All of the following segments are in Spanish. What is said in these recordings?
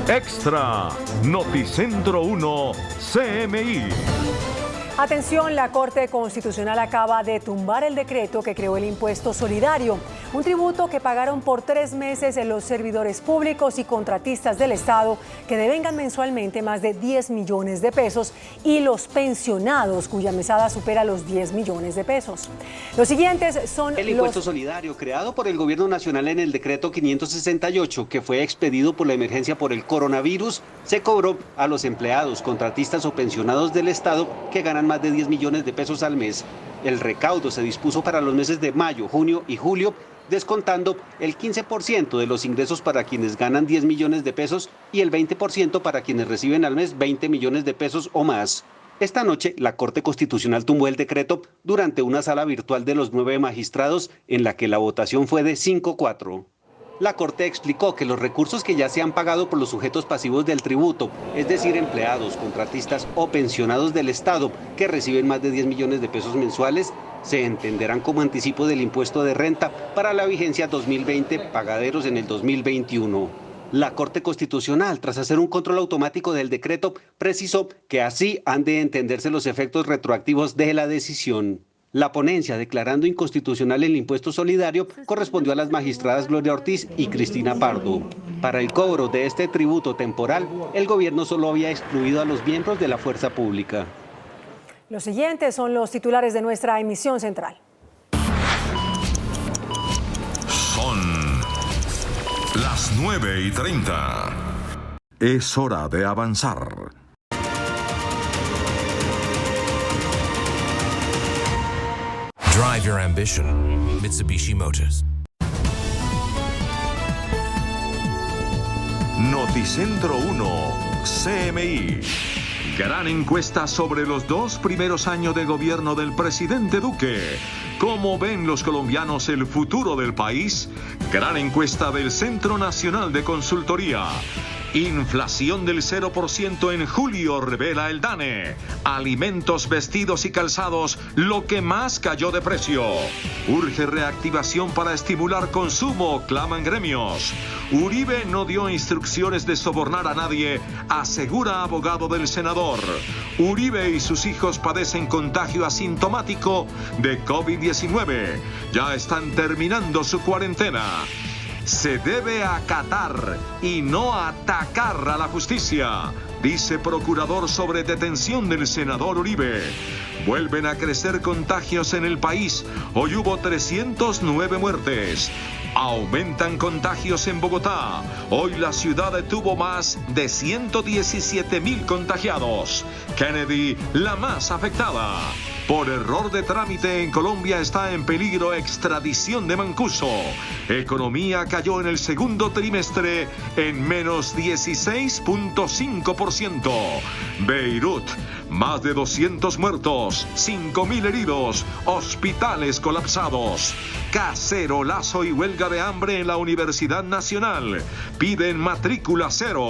Extra, Noticentro 1, CMI. Atención, la Corte Constitucional acaba de tumbar el decreto que creó el impuesto solidario, un tributo que pagaron por 3 meses los servidores públicos y contratistas del Estado que devengan mensualmente más de 10 millones de pesos y los pensionados cuya mesada supera los 10 millones de pesos. Los siguientes son el impuesto solidario creado por el Gobierno Nacional en el decreto 568 que fue expedido por la emergencia por el coronavirus, se cobró a los empleados, contratistas o pensionados del Estado que ganan más de 10 millones de pesos al mes. El recaudo se dispuso para los meses de mayo, junio y julio, descontando el 15% de los ingresos para quienes ganan 10 millones de pesos y el 20% para quienes reciben al mes 20 millones de pesos o más. Esta noche, la Corte Constitucional tumbó el decreto durante una sala virtual de los 9 magistrados en la que la votación fue de 5-4. La Corte explicó que los recursos que ya se han pagado por los sujetos pasivos del tributo, es decir, empleados, contratistas o pensionados del Estado que reciben más de 10 millones de pesos mensuales, se entenderán como anticipo del impuesto de renta para la vigencia 2020, pagaderos en el 2021. La Corte Constitucional, tras hacer un control automático del decreto, precisó que así han de entenderse los efectos retroactivos de la decisión. La ponencia declarando inconstitucional el impuesto solidario correspondió a las magistradas Gloria Ortiz y Cristina Pardo. Para el cobro de este tributo temporal, el gobierno solo había excluido a los miembros de la fuerza pública. Los siguientes son los titulares de nuestra emisión central. Son las 9:30. Es hora de avanzar. Drive your ambition. Mitsubishi Motors. Noticentro 1, CMI. Gran encuesta sobre los 2 primeros años de gobierno del presidente Duque. ¿Cómo ven los colombianos el futuro del país? Gran encuesta del Centro Nacional de Consultoría. Inflación del 0% en julio, revela el DANE. Alimentos, vestidos y calzados, lo que más cayó de precio. Urge reactivación para estimular consumo, claman gremios. Uribe no dio instrucciones de sobornar a nadie, asegura abogado del senador. Uribe y sus hijos padecen contagio asintomático de COVID-19. Ya están terminando su cuarentena. Se debe acatar y no atacar a la justicia, dice procurador sobre detención del senador Uribe. Vuelven a crecer contagios en el país. Hoy hubo 309 muertes. Aumentan contagios en Bogotá. Hoy la ciudad tuvo más de 117,000 contagiados. Kennedy, la más afectada. Por error de trámite en Colombia está en peligro extradición de Mancuso. Economía cayó en el segundo trimestre en menos 16.5%. Beirut, más de 200 muertos, 5,000 heridos, hospitales colapsados. Cacerolazo y huelga de hambre en la Universidad Nacional. Piden matrícula cero.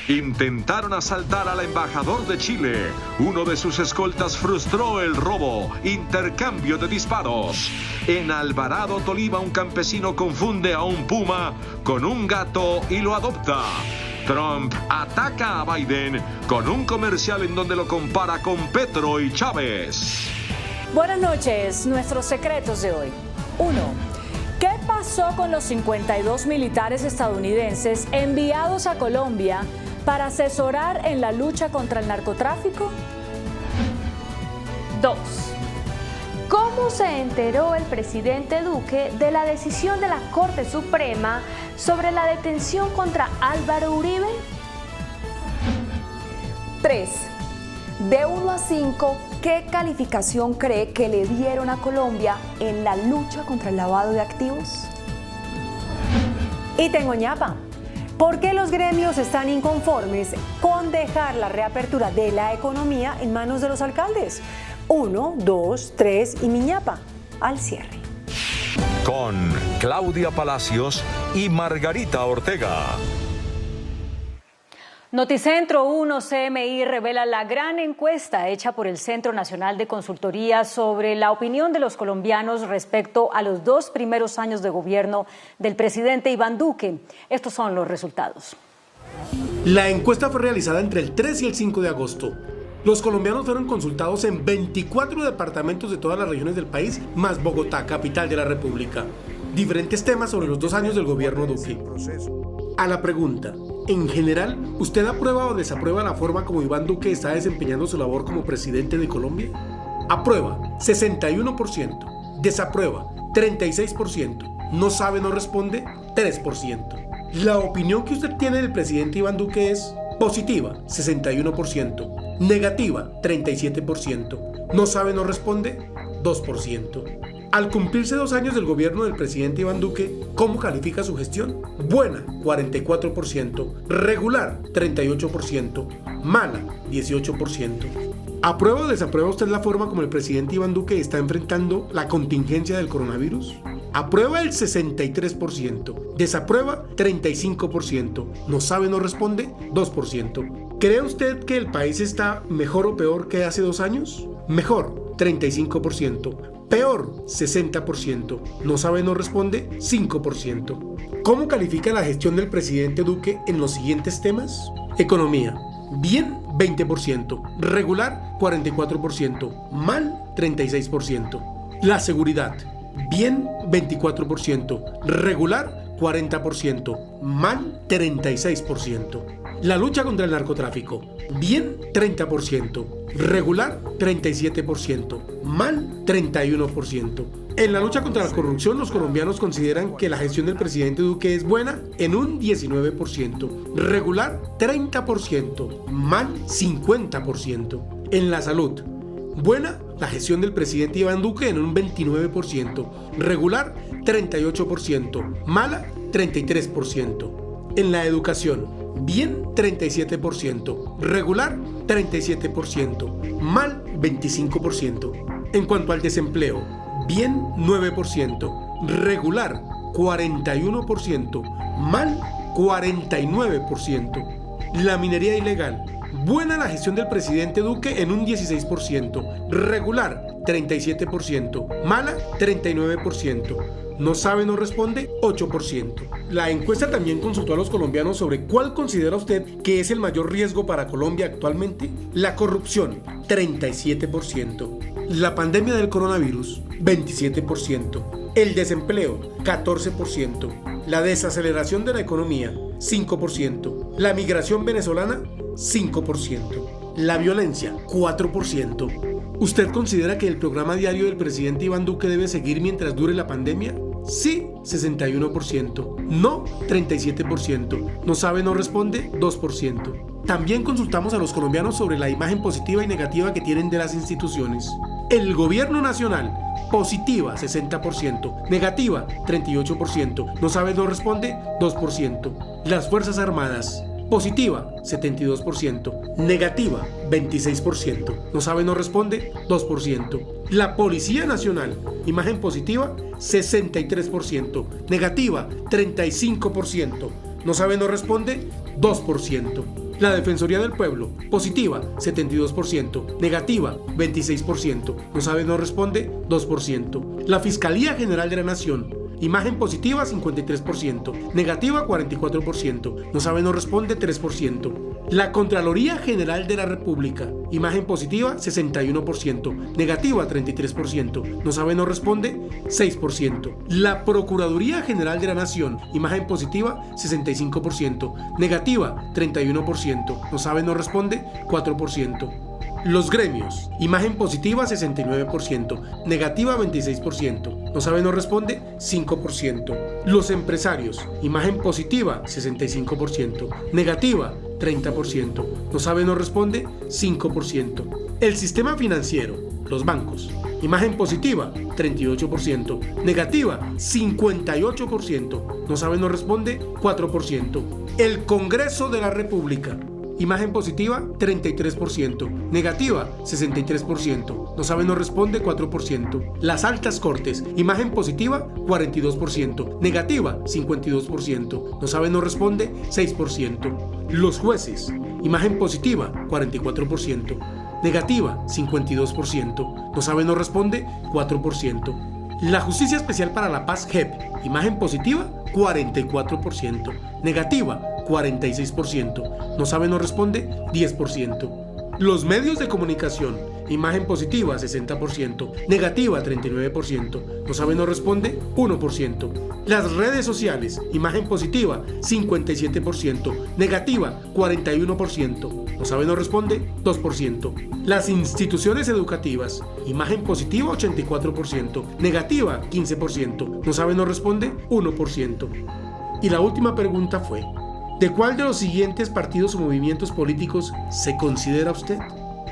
Intentaron asaltar al embajador de Chile. Uno de sus escoltas frustró el robo. Intercambio de disparos. En Alvarado, Tolima, un campesino confunde a un puma con un gato y lo adopta. Trump ataca a Biden con un comercial en donde lo compara con Petro y Chávez. Buenas noches, nuestros secretos de hoy. 1. ¿Qué pasó con los 52 militares estadounidenses enviados a Colombia para asesorar en la lucha contra el narcotráfico? 2. ¿Cómo se enteró el presidente Duque de la decisión de la Corte Suprema sobre la detención contra Álvaro Uribe? 3. De 1 a 5, ¿qué calificación cree que le dieron a Colombia en la lucha contra el lavado de activos? Y tengo ñapa. ¿Por qué los gremios están inconformes con dejar la reapertura de la economía en manos de los alcaldes? 1, 2, 3 y mi ñapa al cierre. Con Claudia Palacios y Margarita Ortega. Noticentro 1 CMI revela la gran encuesta hecha por el Centro Nacional de Consultoría sobre la opinión de los colombianos respecto a los 2 primeros años de gobierno del presidente Iván Duque. Estos son los resultados. La encuesta fue realizada entre el 3 y el 5 de agosto. Los colombianos fueron consultados en 24 departamentos de todas las regiones del país, más Bogotá, capital de la República. Diferentes temas sobre los 2 años del gobierno Duque. A la pregunta, en general, ¿usted aprueba o desaprueba la forma como Iván Duque está desempeñando su labor como presidente de Colombia? Aprueba, 61%. Desaprueba, 36%. No sabe, no responde, 3%. La opinión que usted tiene del presidente Iván Duque es positiva, 61%. Negativa, 37%. No sabe, no responde, 2%. Al cumplirse 2 años del gobierno del presidente Iván Duque, ¿cómo califica su gestión? Buena, 44%. Regular, 38%. Mala, 18%. ¿Aprueba o desaprueba usted la forma como el presidente Iván Duque está enfrentando la contingencia del coronavirus? Aprueba el 63%. Desaprueba 35%. No sabe, no responde 2%. ¿Cree usted que el país está mejor o peor que hace 2 años? Mejor, 35%. Peor, 60%. No sabe, no responde, 5%. ¿Cómo califica la gestión del presidente Duque en los siguientes temas? Economía. Bien, 20%. Regular, 44%. Mal, 36%. La seguridad. Bien, 24%. Regular, 40%. Mal, 36%. La lucha contra el narcotráfico. Bien, 30%. Regular, 37%. Mal, 31%. En la lucha contra la corrupción, los colombianos consideran que la gestión del presidente Duque es buena en un 19%. Regular, 30%. Mal, 50%. En la salud. Buena, la gestión del presidente Iván Duque en un 29%. Regular, 38%. Mala, 33%. En la educación. Bien, 37%. Regular, 37%. Mal, 25%. En cuanto al desempleo. Bien, 9%. Regular, 41%. Mal, 49%. La minería ilegal. Buena la gestión del presidente Duque en un 16%. Regular, 37%. Mala, 39%. No sabe, no responde, 8%. La encuesta también consultó a los colombianos sobre cuál considera usted que es el mayor riesgo para Colombia actualmente. La corrupción, 37%. La pandemia del coronavirus, 27%. El desempleo, 14%. La desaceleración de la economía, 5%. La migración venezolana, 5%. La violencia, 4%. ¿Usted considera que el programa diario del presidente Iván Duque debe seguir mientras dure la pandemia? Sí, 61%. No, 37%. No sabe, no responde, 2%. También consultamos a los colombianos sobre la imagen positiva y negativa que tienen de las instituciones. El gobierno nacional, positiva, 60%. Negativa, 38%. No sabe, no responde, 2%. Las Fuerzas Armadas, positiva, 72%. Negativa, 26%. No sabe, no responde, 2%. La Policía Nacional, imagen positiva, 63%. Negativa, 35%. No sabe, no responde, 2%. La Defensoría del Pueblo, positiva, 72%. Negativa, 26%. No sabe, no responde, 2%. La Fiscalía General de la Nación, imagen positiva, 53%. Negativa, 44%. No sabe, no responde, 3%. La Contraloría General de la República, imagen positiva, 61%. Negativa, 33%. No sabe, no responde, 6%. La Procuraduría General de la Nación, imagen positiva, 65%. Negativa, 31%. No sabe, no responde, 4%. Los gremios, imagen positiva 69%, negativa 26%, no sabe, no responde 5%. Los empresarios, imagen positiva 65%, negativa 30%, no sabe, no responde 5%. El sistema financiero, los bancos, imagen positiva 38%, negativa 58%, no sabe, no responde 4%. El Congreso de la República, imagen positiva, 33%. Negativa, 63%. No sabe, no responde, 4%. Las altas cortes, imagen positiva, 42%. Negativa, 52%. No sabe, no responde, 6%. Los jueces, imagen positiva, 44%. Negativa, 52%. No sabe, no responde, 4%. La Justicia Especial para la Paz, JEP, imagen positiva, 44%. Negativa, 46%. No sabe, no responde, 10%. Los medios de comunicación, imagen positiva, 60%, negativa, 39%, no sabe, no responde, 1%. Las redes sociales, imagen positiva, 57%, negativa, 41%, no sabe, no responde, 2%. Las instituciones educativas, imagen positiva, 84%, negativa, 15%, no sabe, no responde, 1%. Y la última pregunta fue: ¿de cuál de los siguientes partidos o movimientos políticos se considera usted?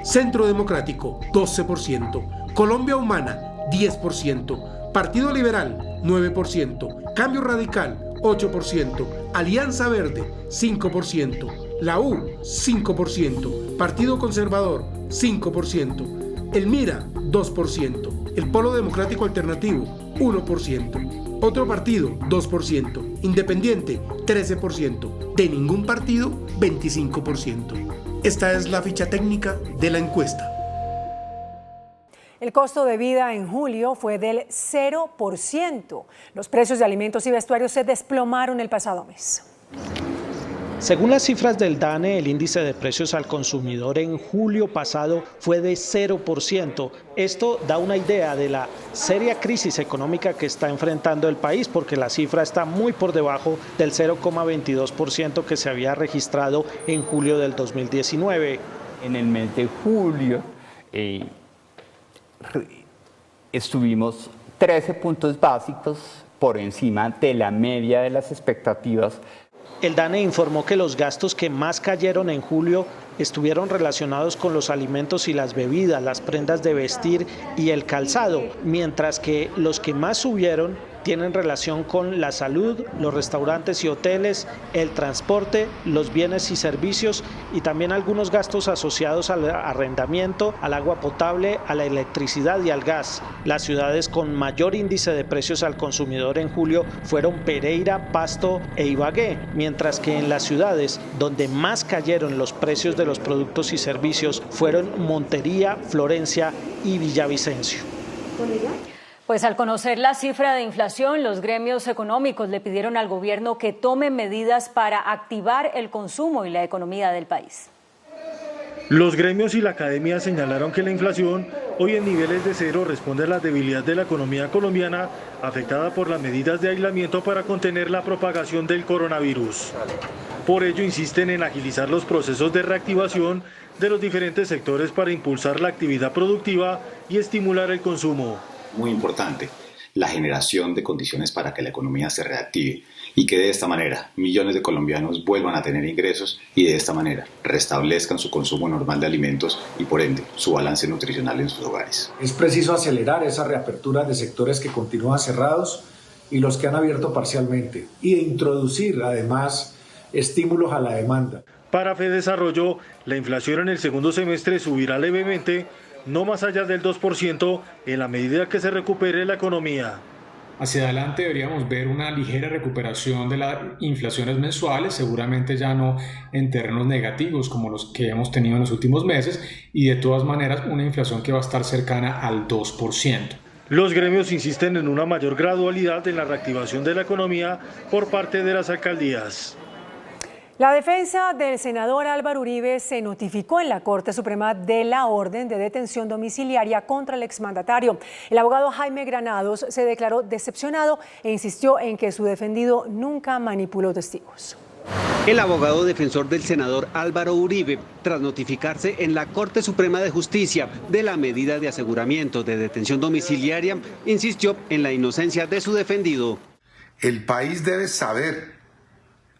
Centro Democrático, 12%. Colombia Humana, 10%. Partido Liberal, 9%. Cambio Radical, 8%. Alianza Verde, 5%. La U, 5%. Partido Conservador, 5%. El Mira, 2%. El Polo Democrático Alternativo, 1%. Otro partido, 2%. Independiente, 13%. De ningún partido, 25%. Esta es la ficha técnica de la encuesta. El costo de vida en julio fue del 0%. Los precios de alimentos y vestuarios se desplomaron el pasado mes. Según las cifras del DANE, el índice de precios al consumidor en julio pasado fue de 0%. Esto da una idea de la seria crisis económica que está enfrentando el país, porque la cifra está muy por debajo del 0,22% que se había registrado en julio del 2019. En el mes de julio estuvimos 13 puntos básicos por encima de la media de las expectativas. El DANE informó que los gastos que más cayeron en julio estuvieron relacionados con los alimentos y las bebidas, las prendas de vestir y el calzado, mientras que los que más subieron tienen relación con la salud, los restaurantes y hoteles, el transporte, los bienes y servicios y también algunos gastos asociados al arrendamiento, al agua potable, a la electricidad y al gas. Las ciudades con mayor índice de precios al consumidor en julio fueron Pereira, Pasto e Ibagué, mientras que en las ciudades donde más cayeron los precios de los productos y servicios fueron Montería, Florencia y Villavicencio. Pues al conocer la cifra de inflación, los gremios económicos le pidieron al gobierno que tome medidas para activar el consumo y la economía del país. Los gremios y la academia señalaron que la inflación, hoy en niveles de cero, responde a la debilidad de la economía colombiana, afectada por las medidas de aislamiento para contener la propagación del coronavirus. Por ello, insisten en agilizar los procesos de reactivación de los diferentes sectores para impulsar la actividad productiva y estimular el consumo. Muy importante, la generación de condiciones para que la economía se reactive y que de esta manera millones de colombianos vuelvan a tener ingresos y de esta manera restablezcan su consumo normal de alimentos y por ende su balance nutricional en sus hogares. Es preciso acelerar esa reapertura de sectores que continúan cerrados y los que han abierto parcialmente y introducir además estímulos a la demanda. Para Fedesarrollo, la inflación en el segundo semestre subirá levemente, no más allá del 2% en la medida que se recupere la economía. Hacia adelante deberíamos ver una ligera recuperación de las inflaciones mensuales, seguramente ya no en terrenos negativos como los que hemos tenido en los últimos meses y de todas maneras una inflación que va a estar cercana al 2%. Los gremios insisten en una mayor gradualidad en la reactivación de la economía por parte de las alcaldías. La defensa del senador Álvaro Uribe se notificó en la Corte Suprema de la orden de detención domiciliaria contra el exmandatario. El abogado Jaime Granados se declaró decepcionado e insistió en que su defendido nunca manipuló testigos. El abogado defensor del senador Álvaro Uribe, tras notificarse en la Corte Suprema de Justicia de la medida de aseguramiento de detención domiciliaria, insistió en la inocencia de su defendido. El país debe saber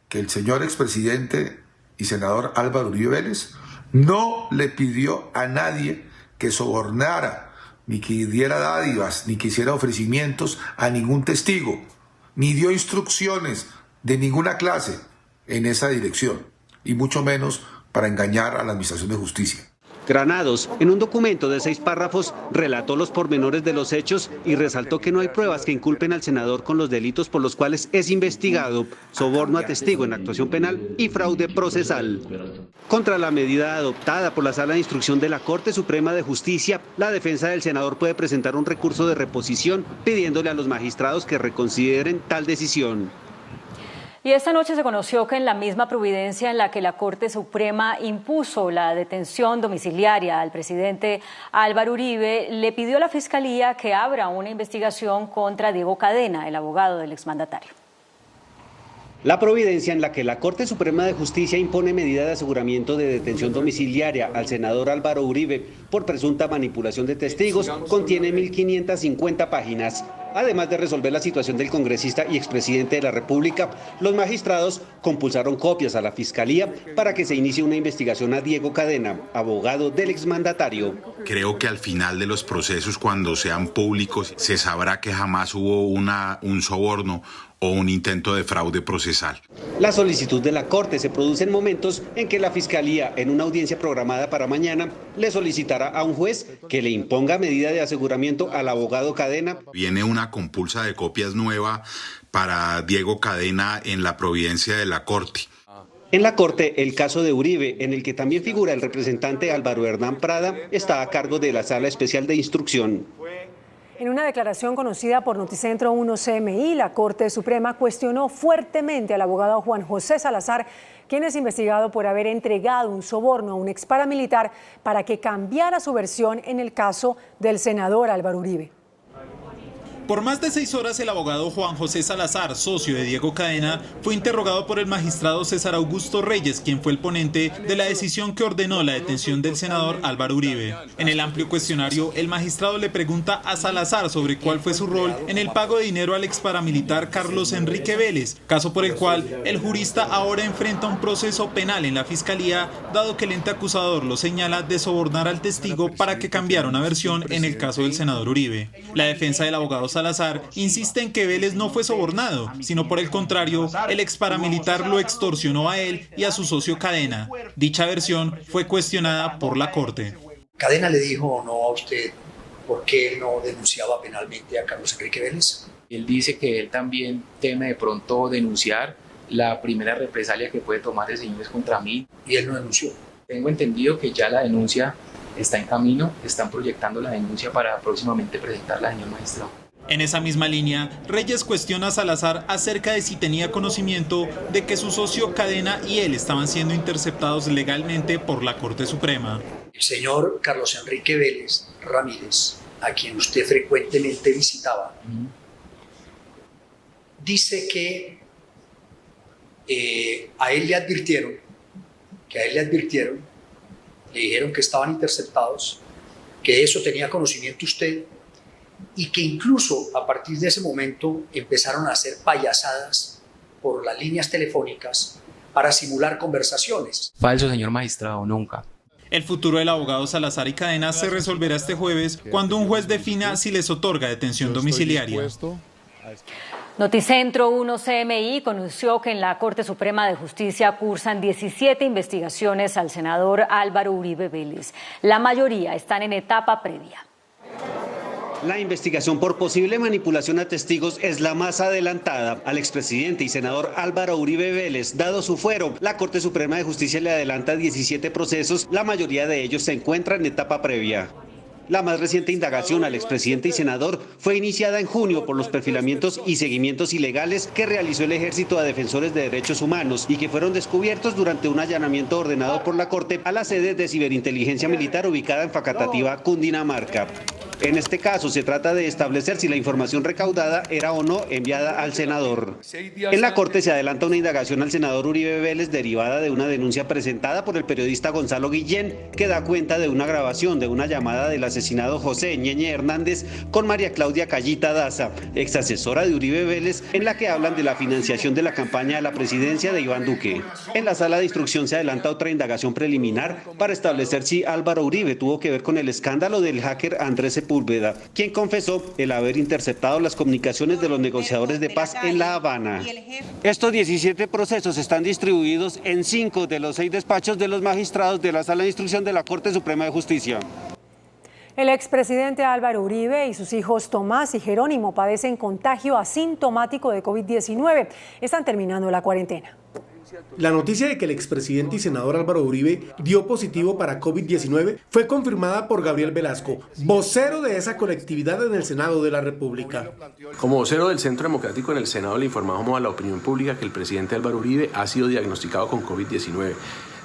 que el señor expresidente y senador Álvaro Uribe Vélez no le pidió a nadie que sobornara, ni que diera dádivas, ni que hiciera ofrecimientos a ningún testigo, ni dio instrucciones de ninguna clase en esa dirección, y mucho menos para engañar a la Administración de Justicia. Granados, en un documento de 6 párrafos, relató los pormenores de los hechos y resaltó que no hay pruebas que inculpen al senador con los delitos por los cuales es investigado: soborno a testigo en actuación penal y fraude procesal. Contra la medida adoptada por la Sala de Instrucción de la Corte Suprema de Justicia, la defensa del senador puede presentar un recurso de reposición pidiéndole a los magistrados que reconsideren tal decisión. Y esta noche se conoció que en la misma providencia en la que la Corte Suprema impuso la detención domiciliaria al presidente Álvaro Uribe, le pidió a la Fiscalía que abra una investigación contra Diego Cadena, el abogado del exmandatario. La providencia en la que la Corte Suprema de Justicia impone medida de aseguramiento de detención domiciliaria al senador Álvaro Uribe por presunta manipulación de testigos contiene 1.550 páginas. Además de resolver la situación del congresista y expresidente de la República, los magistrados compulsaron copias a la Fiscalía para que se inicie una investigación a Diego Cadena, abogado del exmandatario. Creo que al final de los procesos, cuando sean públicos, se sabrá que jamás hubo un soborno o un intento de fraude procesal. La solicitud de la Corte se produce en momentos en que la Fiscalía, en una audiencia programada para mañana, le solicitará a un juez que le imponga medida de aseguramiento al abogado Cadena. Viene una compulsa de copias nueva para Diego Cadena en la providencia de la Corte. En la Corte, el caso de Uribe, en el que también figura el representante Álvaro Hernán Prada, está a cargo de la Sala Especial de Instrucción. En una declaración conocida por Noticentro 1 CMI, la Corte Suprema cuestionó fuertemente al abogado Juan José Salazar, quien es investigado por haber entregado un soborno a un ex paramilitar para que cambiara su versión en el caso del senador Álvaro Uribe. Por más de 6 horas, el abogado Juan José Salazar, socio de Diego Cadena, fue interrogado por el magistrado César Augusto Reyes, quien fue el ponente de la decisión que ordenó la detención del senador Álvaro Uribe. En el amplio cuestionario, el magistrado le pregunta a Salazar sobre cuál fue su rol en el pago de dinero al ex paramilitar Carlos Enrique Vélez, caso por el cual el jurista ahora enfrenta un proceso penal en la Fiscalía, dado que el ente acusador lo señala de sobornar al testigo para que cambiara una versión en el caso del senador Uribe. La defensa del abogado Salazar insiste en que Vélez no fue sobornado, sino por el contrario, el ex paramilitar lo extorsionó a él y a su socio Cadena. Dicha versión fue cuestionada por la Corte. ¿Cadena le dijo o no a usted por qué él no denunciaba penalmente a Carlos Enrique Vélez? Él dice que él también teme de pronto denunciar la primera represalia que puede tomar el señor es contra mí. ¿Y él no denunció? Tengo entendido que ya la denuncia está en camino, están proyectando la denuncia para próximamente presentarla, señor magistrado. En esa misma línea, Reyes cuestiona a Salazar acerca de si tenía conocimiento de que su socio Cadena y él estaban siendo interceptados legalmente por la Corte Suprema. El señor Carlos Enrique Vélez Ramírez, a quien usted frecuentemente visitaba, dice que a él le advirtieron, le dijeron que estaban interceptados, que de eso tenía conocimiento usted, y que incluso a partir de ese momento empezaron a hacer payasadas por las líneas telefónicas para simular conversaciones. Falso, señor magistrado, nunca. El futuro del abogado Salazar y Cadena se resolverá este jueves cuando un juez defina si les otorga detención domiciliaria. Noticentro 1 CMI conoció que en la Corte Suprema de Justicia cursan 17 investigaciones al senador Álvaro Uribe Vélez. La mayoría están en etapa previa. La investigación por posible manipulación a testigos es la más adelantada. Al expresidente y senador Álvaro Uribe Vélez, dado su fuero, la Corte Suprema de Justicia le adelanta 17 procesos, la mayoría de ellos se encuentran en etapa previa. La más reciente indagación al expresidente y senador fue iniciada en junio por los perfilamientos y seguimientos ilegales que realizó el Ejército a defensores de derechos humanos y que fueron descubiertos durante un allanamiento ordenado por la Corte a la sede de ciberinteligencia militar ubicada en Facatativá, Cundinamarca. En este caso se trata de establecer si la información recaudada era o no enviada al senador. En la Corte se adelanta una indagación al senador Uribe Vélez derivada de una denuncia presentada por el periodista Gonzalo Guillén, que da cuenta de una grabación de una llamada del asesinado José Ñeñe Hernández con María Claudia Callita Daza, ex asesora de Uribe Vélez, en la que hablan de la financiación de la campaña a la presidencia de Iván Duque. En la sala de instrucción se adelanta otra indagación preliminar para establecer si Álvaro Uribe tuvo que ver con el escándalo del hacker Andrés Sepúlveda, quien confesó el haber interceptado las comunicaciones de los negociadores de paz en La Habana. Estos 17 procesos están distribuidos en 5 de los 6 despachos de los magistrados de la Sala de Instrucción de la Corte Suprema de Justicia. El expresidente Álvaro Uribe y sus hijos Tomás y Jerónimo padecen contagio asintomático de COVID-19. Están terminando la cuarentena. La noticia de que el expresidente y senador Álvaro Uribe dio positivo para COVID-19 fue confirmada por Gabriel Velasco, vocero de esa colectividad en el Senado de la República. Como vocero del Centro Democrático en el Senado le informamos a la opinión pública que el presidente Álvaro Uribe ha sido diagnosticado con COVID-19.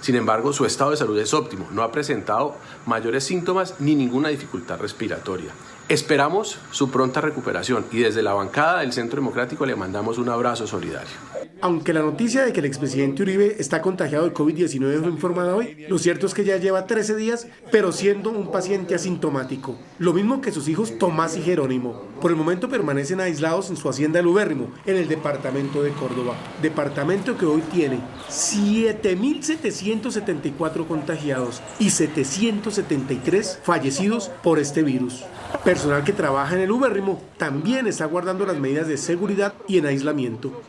Sin embargo, su estado de salud es óptimo, no ha presentado mayores síntomas ni ninguna dificultad respiratoria. Esperamos su pronta recuperación y desde la bancada del Centro Democrático le mandamos un abrazo solidario. Aunque la noticia de que el expresidente Uribe está contagiado de COVID-19 fue informada hoy, lo cierto es que ya lleva 13 días, pero siendo un paciente asintomático. Lo mismo que sus hijos Tomás y Jerónimo. Por el momento permanecen aislados en su hacienda El Ubérrimo, en el departamento de Córdoba. Departamento que hoy tiene 7.774 contagiados y 773 fallecidos por este virus. Personal que trabaja en El Ubérrimo también está guardando las medidas de seguridad y en aislamiento.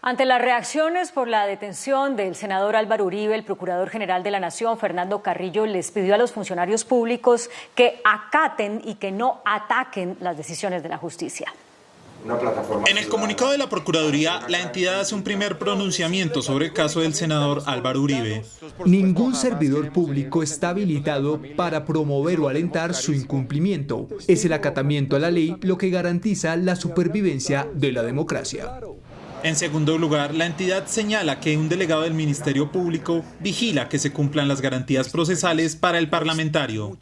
Ante las reacciones por la detención del senador Álvaro Uribe, el Procurador General de la Nación, Fernando Carrillo, les pidió a los funcionarios públicos que acaten y que no ataquen las decisiones de la justicia. En el comunicado de la Procuraduría, la entidad hace un primer pronunciamiento sobre el caso del senador Álvaro Uribe. Ningún servidor público está habilitado para promover o alentar su incumplimiento. Es el acatamiento a la ley lo que garantiza la supervivencia de la democracia. En segundo lugar, la entidad señala que un delegado del Ministerio Público vigila que se cumplan las garantías procesales para el parlamentario.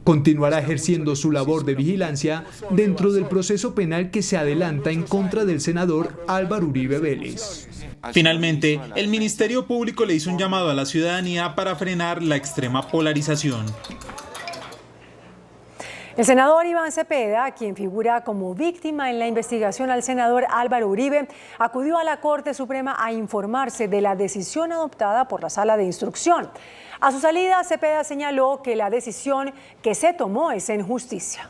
Continuará ejerciendo su labor de vigilancia dentro del proceso penal que se adelanta en contra del senador Álvaro Uribe Vélez. Finalmente, el Ministerio Público le hizo un llamado a la ciudadanía para frenar la extrema polarización. El senador Iván Cepeda, quien figura como víctima en la investigación al senador Álvaro Uribe, acudió a la Corte Suprema a informarse de la decisión adoptada por la Sala de Instrucción. A su salida, Cepeda señaló que la decisión que se tomó es en justicia.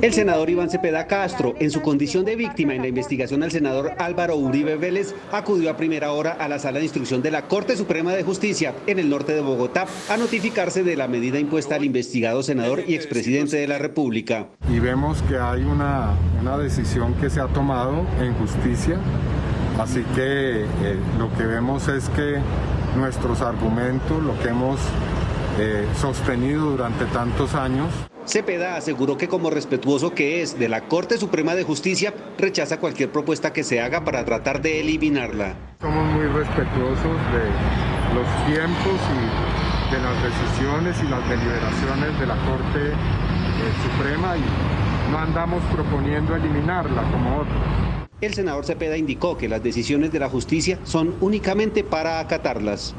El senador Iván Cepeda Castro, en su condición de víctima en la investigación al senador Álvaro Uribe Vélez, acudió a primera hora a la Sala de Instrucción de la Corte Suprema de Justicia en el norte de Bogotá a notificarse de la medida impuesta al investigado senador y expresidente de la República. Y vemos que hay una decisión que se ha tomado en justicia, así que lo que vemos es que nuestros argumentos, lo que hemos sostenido durante tantos años. Cepeda aseguró que como respetuoso que es de la Corte Suprema de Justicia, rechaza cualquier propuesta que se haga para tratar de eliminarla. Somos muy respetuosos de los tiempos y de las decisiones y las deliberaciones de la Corte Suprema y no andamos proponiendo eliminarla como otros. El senador Cepeda indicó que las decisiones de la justicia son únicamente para acatarlas.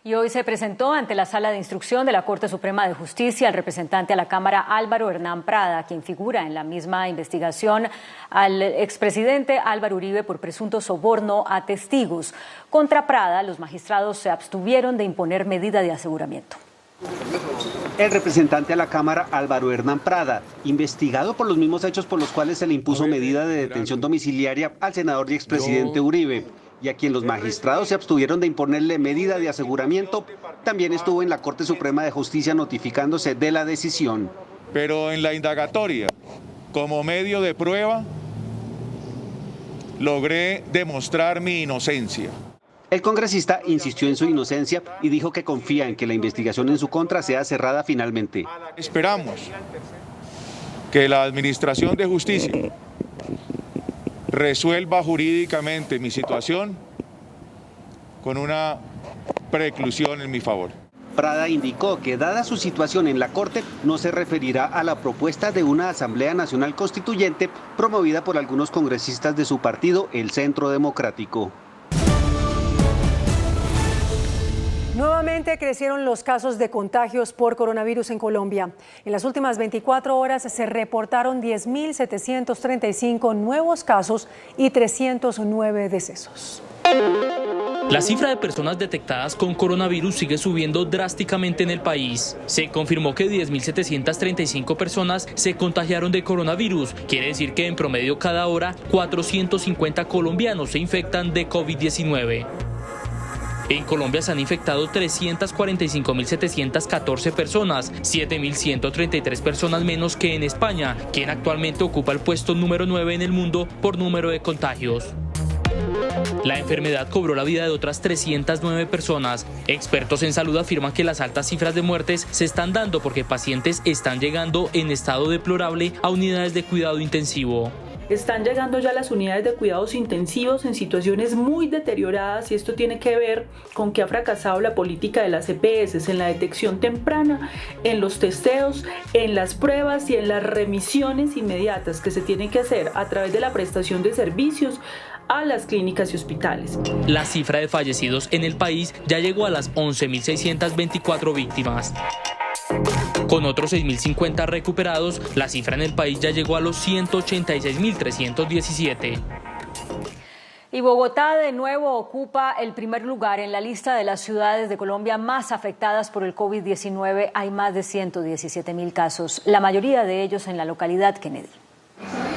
Y hoy se presentó ante la Sala de Instrucción de la Corte Suprema de Justicia el representante a la Cámara Álvaro Hernán Prada, quien figura en la misma investigación al expresidente Álvaro Uribe por presunto soborno a testigos. Contra Prada, los magistrados se abstuvieron de imponer medida de aseguramiento. El representante a la Cámara, Álvaro Hernán Prada, investigado por los mismos hechos por los cuales se le impuso medida de detención domiciliaria al senador y expresidente Uribe, y a quien los magistrados se abstuvieron de imponerle medida de aseguramiento, también estuvo en la Corte Suprema de Justicia notificándose de la decisión. Pero en la indagatoria, como medio de prueba, logré demostrar mi inocencia. El congresista insistió en su inocencia y dijo que confía en que la investigación en su contra sea cerrada finalmente. Esperamos que la Administración de Justicia resuelva jurídicamente mi situación con una preclusión en mi favor. Prada indicó que dada su situación en la Corte, no se referirá a la propuesta de una Asamblea Nacional Constituyente promovida por algunos congresistas de su partido, el Centro Democrático. Nuevamente crecieron los casos de contagios por coronavirus en Colombia. En las últimas 24 horas se reportaron 10.735 nuevos casos y 309 decesos. La cifra de personas detectadas con coronavirus sigue subiendo drásticamente en el país. Se confirmó que 10.735 personas se contagiaron de coronavirus. Quiere decir que en promedio cada hora 450 colombianos se infectan de COVID-19. En Colombia se han infectado 345.714 personas, 7.133 personas menos que en España, quien actualmente ocupa el puesto número 9 en el mundo por número de contagios. La enfermedad cobró la vida de otras 309 personas. Expertos en salud afirman que las altas cifras de muertes se están dando porque pacientes están llegando en estado deplorable a unidades de cuidado intensivo. Están llegando ya las unidades de cuidados intensivos en situaciones muy deterioradas y esto tiene que ver con que ha fracasado la política de las EPS en la detección temprana, en los testeos, en las pruebas y en las remisiones inmediatas que se tienen que hacer a través de la prestación de servicios a las clínicas y hospitales. La cifra de fallecidos en el país ya llegó a las 11.624 víctimas. Con otros 6.050 recuperados, la cifra en el país ya llegó a los 186.317. Y Bogotá de nuevo ocupa el primer lugar en la lista de las ciudades de Colombia más afectadas por el COVID-19. Hay más de 117.000 casos, la mayoría de ellos en la localidad Kennedy.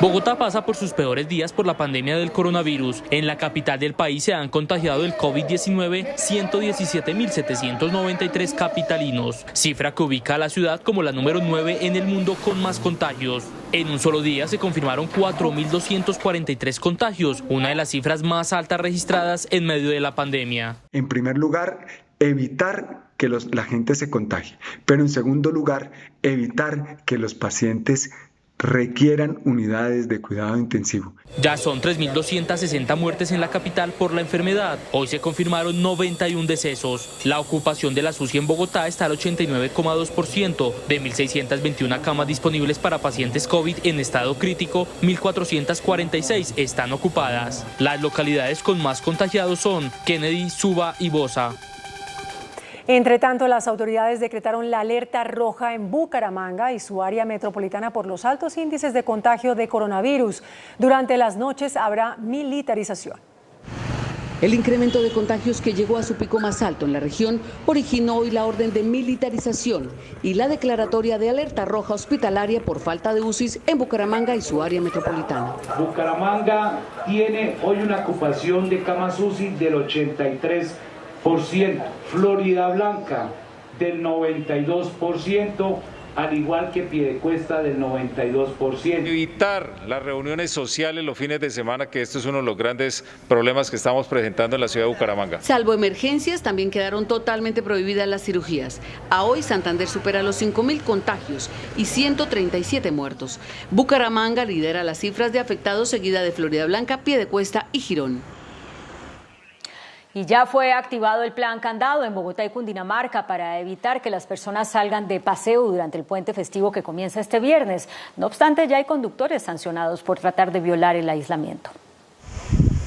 Bogotá pasa por sus peores días por la pandemia del coronavirus. En la capital del país se han contagiado del COVID-19 117.793 capitalinos, cifra que ubica a la ciudad como la número 9 en el mundo con más contagios. En un solo día se confirmaron 4.243 contagios, una de las cifras más altas registradas en medio de la pandemia. En primer lugar, evitar que la gente se contagie, pero en segundo lugar, evitar que los pacientes requieran unidades de cuidado intensivo. Ya son 3.260 muertes en la capital por la enfermedad. Hoy se confirmaron 91 decesos. La ocupación de las UCI en Bogotá está al 89,2%. De 1.621 camas disponibles para pacientes COVID en estado crítico, 1.446 están ocupadas. Las localidades con más contagiados son Kennedy, Suba y Bosa. Entre tanto, las autoridades decretaron la alerta roja en Bucaramanga y su área metropolitana por los altos índices de contagio de coronavirus. Durante las noches habrá militarización. El incremento de contagios que llegó a su pico más alto en la región originó hoy la orden de militarización y la declaratoria de alerta roja hospitalaria por falta de UCIs en Bucaramanga y su área metropolitana. Bucaramanga tiene hoy una ocupación de camas UCI del 83%, Florida Blanca del 92%, al igual que Piedecuesta del 92%. Evitar las reuniones sociales los fines de semana, que esto es uno de los grandes problemas que estamos presentando en la ciudad de Bucaramanga. Salvo emergencias, también quedaron totalmente prohibidas las cirugías. A hoy Santander supera los 5.000 contagios y 137 muertos. Bucaramanga lidera las cifras de afectados, seguida de Florida Blanca, Piedecuesta y Girón. Y ya fue activado el plan candado en Bogotá y Cundinamarca para evitar que las personas salgan de paseo durante el puente festivo que comienza este viernes. No obstante, ya hay conductores sancionados por tratar de violar el aislamiento.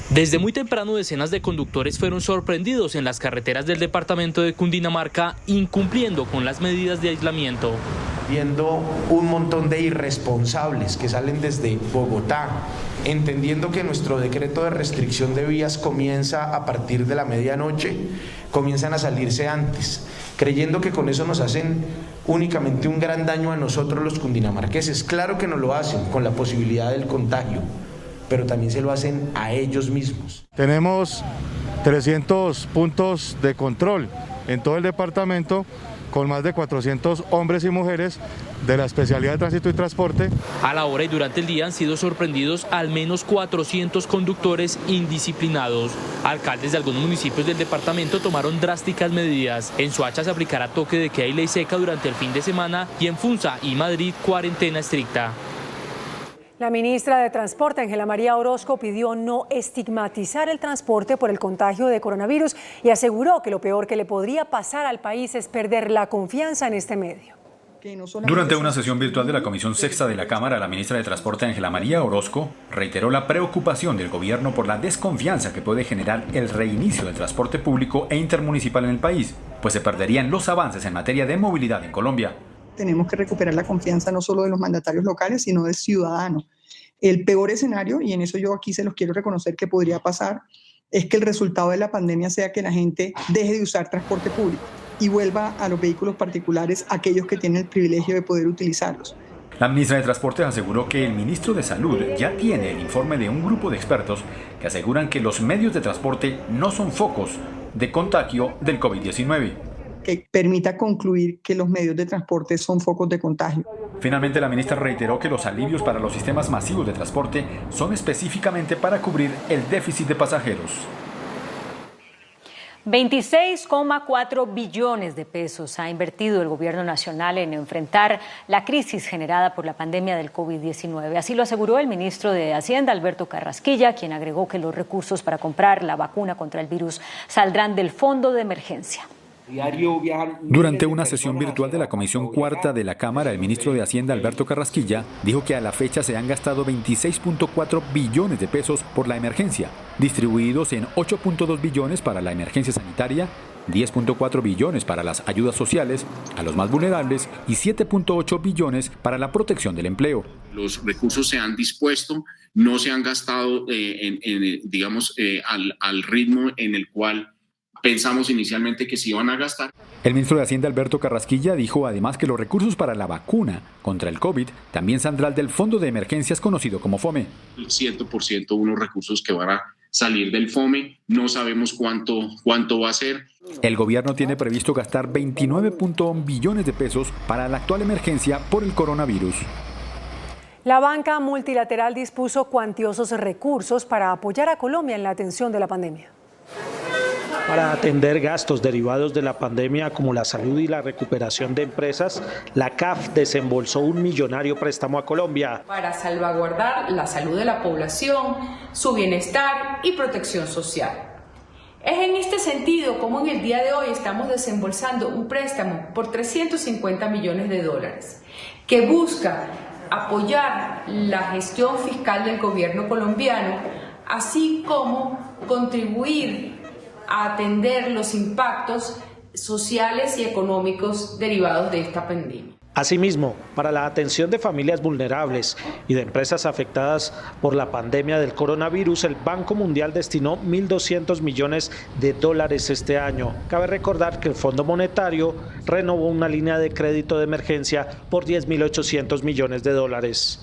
Desde muy temprano, decenas de conductores fueron sorprendidos en las carreteras del departamento de Cundinamarca, incumpliendo con las medidas de aislamiento. Viendo un montón de irresponsables que salen desde Bogotá, entendiendo que nuestro decreto de restricción de vías comienza a partir de la medianoche, comienzan a salirse antes, creyendo que con eso nos hacen únicamente un gran daño a nosotros los cundinamarqueses. Claro que nos lo hacen con la posibilidad del contagio, pero también se lo hacen a ellos mismos. Tenemos 300 puntos de control en todo el departamento, con más de 400 hombres y mujeres de la especialidad de tránsito y transporte. A la hora y durante el día han sido sorprendidos al menos 400 conductores indisciplinados. Alcaldes de algunos municipios del departamento tomaron drásticas medidas. En Soacha se aplicará toque de queda y ley seca durante el fin de semana y en Funza y Madrid cuarentena estricta. La ministra de Transporte, Ángela María Orozco, pidió no estigmatizar el transporte por el contagio de coronavirus y aseguró que lo peor que le podría pasar al país es perder la confianza en este medio. Durante una sesión virtual de la Comisión Sexta de la Cámara, la ministra de Transporte, Ángela María Orozco, reiteró la preocupación del gobierno por la desconfianza que puede generar el reinicio del transporte público e intermunicipal en el país, pues se perderían los avances en materia de movilidad en Colombia. Tenemos que recuperar la confianza no solo de los mandatarios locales, sino del ciudadano. El peor escenario, y en eso yo aquí se los quiero reconocer que podría pasar, es que el resultado de la pandemia sea que la gente deje de usar transporte público y vuelva a los vehículos particulares aquellos que tienen el privilegio de poder utilizarlos. La ministra de Transporte aseguró que el ministro de Salud ya tiene el informe de un grupo de expertos que aseguran que los medios de transporte no son focos de contagio del COVID-19. Que permita concluir que los medios de transporte son focos de contagio. Finalmente, la ministra reiteró que los alivios para los sistemas masivos de transporte son específicamente para cubrir el déficit de pasajeros. 26,4 billones de pesos ha invertido el gobierno nacional en enfrentar la crisis generada por la pandemia del COVID-19. Así lo aseguró el ministro de Hacienda, Alberto Carrasquilla, quien agregó que los recursos para comprar la vacuna contra el virus saldrán del fondo de emergencia. Durante una sesión virtual de la Comisión Cuarta de la Cámara, el ministro de Hacienda, Alberto Carrasquilla, dijo que a la fecha se han gastado 26,4 billones de pesos por la emergencia, distribuidos en 8,2 billones para la emergencia sanitaria, 10,4 billones para las ayudas sociales a los más vulnerables y 7,8 billones para la protección del empleo. Los recursos se han dispuesto, no se han gastado al ritmo en el cual pensamos inicialmente que se iban a gastar. El ministro de Hacienda, Alberto Carrasquilla, dijo además que los recursos para la vacuna contra el COVID también saldrán del Fondo de Emergencias conocido como FOME. El 100% unos recursos que van a salir del FOME, no sabemos cuánto va a ser. El gobierno tiene previsto gastar 29,1 billones de pesos para la actual emergencia por el coronavirus. La banca multilateral dispuso cuantiosos recursos para apoyar a Colombia en la atención de la pandemia. Para atender gastos derivados de la pandemia como la salud y la recuperación de empresas, la CAF desembolsó un millonario préstamo a Colombia. Para salvaguardar la salud de la población, su bienestar y protección social. Es en este sentido como en el día de hoy estamos desembolsando un préstamo por 350 millones de dólares que busca apoyar la gestión fiscal del gobierno colombiano, así como contribuir a atender los impactos sociales y económicos derivados de esta pandemia. Asimismo, para la atención de familias vulnerables y de empresas afectadas por la pandemia del coronavirus, el Banco Mundial destinó 1.200 millones de dólares este año. Cabe recordar que el Fondo Monetario renovó una línea de crédito de emergencia por 10.800 millones de dólares.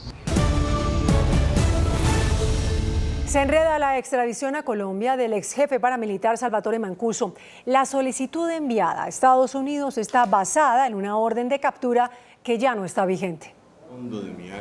Se enreda la extradición a Colombia del ex jefe paramilitar Salvatore Mancuso. La solicitud enviada a Estados Unidos está basada en una orden de captura que ya no está vigente.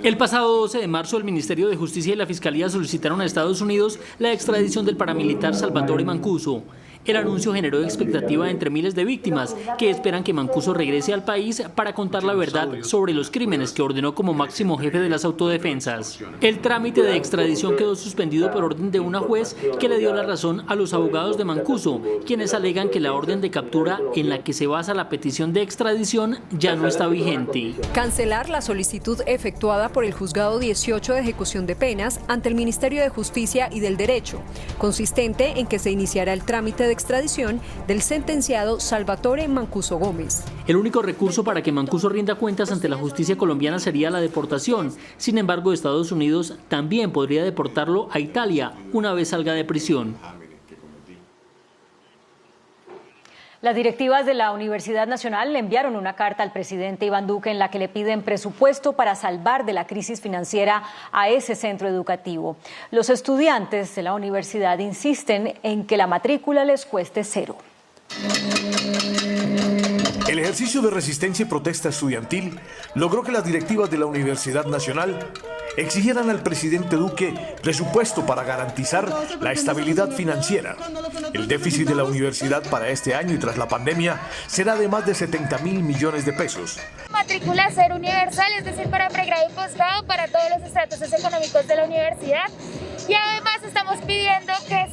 El pasado 12 de marzo, el Ministerio de Justicia y la Fiscalía solicitaron a Estados Unidos la extradición del paramilitar Salvatore Mancuso. El anuncio generó expectativa entre miles de víctimas que esperan que Mancuso regrese al país para contar la verdad sobre los crímenes que ordenó como máximo jefe de las autodefensas. El trámite de extradición quedó suspendido por orden de una juez que le dio la razón a los abogados de Mancuso, quienes alegan que la orden de captura en la que se basa la petición de extradición ya no está vigente. Cancelar la solicitud efectuada por el Juzgado 18 de Ejecución de Penas ante el Ministerio de Justicia y del Derecho, consistente en que se iniciará el trámite de extradición del sentenciado Salvatore Mancuso Gómez. El único recurso para que Mancuso rinda cuentas ante la justicia colombiana sería la deportación. Sin embargo, Estados Unidos también podría deportarlo a Italia una vez salga de prisión. Las directivas de la Universidad Nacional le enviaron una carta al presidente Iván Duque en la que le piden presupuesto para salvar de la crisis financiera a ese centro educativo. Los estudiantes de la universidad insisten en que la matrícula les cueste cero. El ejercicio de resistencia y protesta estudiantil logró que las directivas de la Universidad Nacional exigieran al presidente Duque presupuesto para garantizar la estabilidad financiera. El déficit de la universidad para este año y tras la pandemia será de más de 70.000 millones de pesos. Matrícula cero universal, es decir, para pregrado y posgrado, para todos los estratos económicos de la universidad. Y además estamos pidiendo que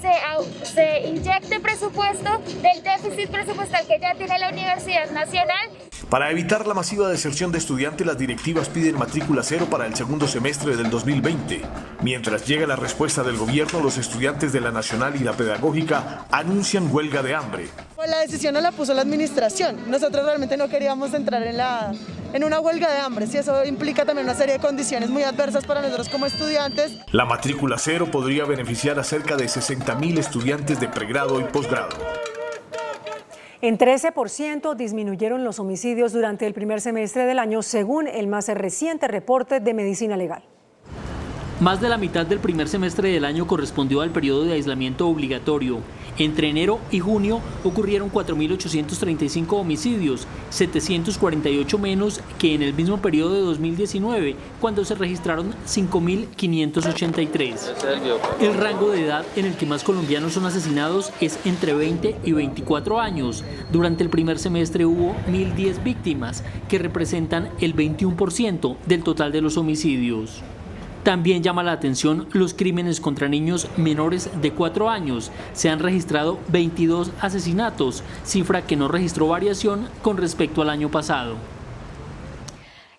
se inyecte presupuesto del déficit presupuestal que ya tiene la Universidad Nacional. Para evitar la masiva deserción de estudiantes, las directivas piden matrícula cero para el segundo semestre del 2020. Mientras llega la respuesta del gobierno, los estudiantes de la Nacional y la Pedagógica anuncian huelga de hambre. La decisión no la puso la administración. Nosotros realmente no queríamos entrar en una huelga de hambre. Si eso implica también una serie de condiciones muy adversas para nosotros como estudiantes. La matrícula cero podría beneficiar a cerca de 60.000 estudiantes de pregrado y posgrado. En 13% disminuyeron los homicidios durante el primer semestre del año, según el más reciente reporte de Medicina Legal. Más de la mitad del primer semestre del año correspondió al periodo de aislamiento obligatorio. Entre enero y junio ocurrieron 4.835 homicidios, 748 menos que en el mismo periodo de 2019, cuando se registraron 5.583. El rango de edad en el que más colombianos son asesinados es entre 20 y 24 años. Durante el primer semestre hubo 1.010 víctimas, que representan el 21% del total de los homicidios. También llama la atención los crímenes contra niños menores de 4 años. Se han registrado 22 asesinatos, cifra que no registró variación con respecto al año pasado.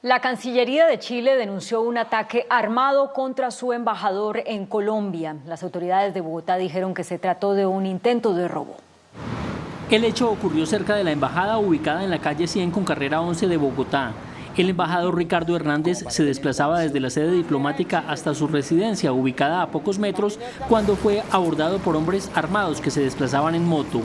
La Cancillería de Chile denunció un ataque armado contra su embajador en Colombia. Las autoridades de Bogotá dijeron que se trató de un intento de robo. El hecho ocurrió cerca de la embajada ubicada en la calle 100 con carrera 11 de Bogotá. El embajador Ricardo Hernández se desplazaba desde la sede diplomática hasta su residencia, ubicada a pocos metros, cuando fue abordado por hombres armados que se desplazaban en moto.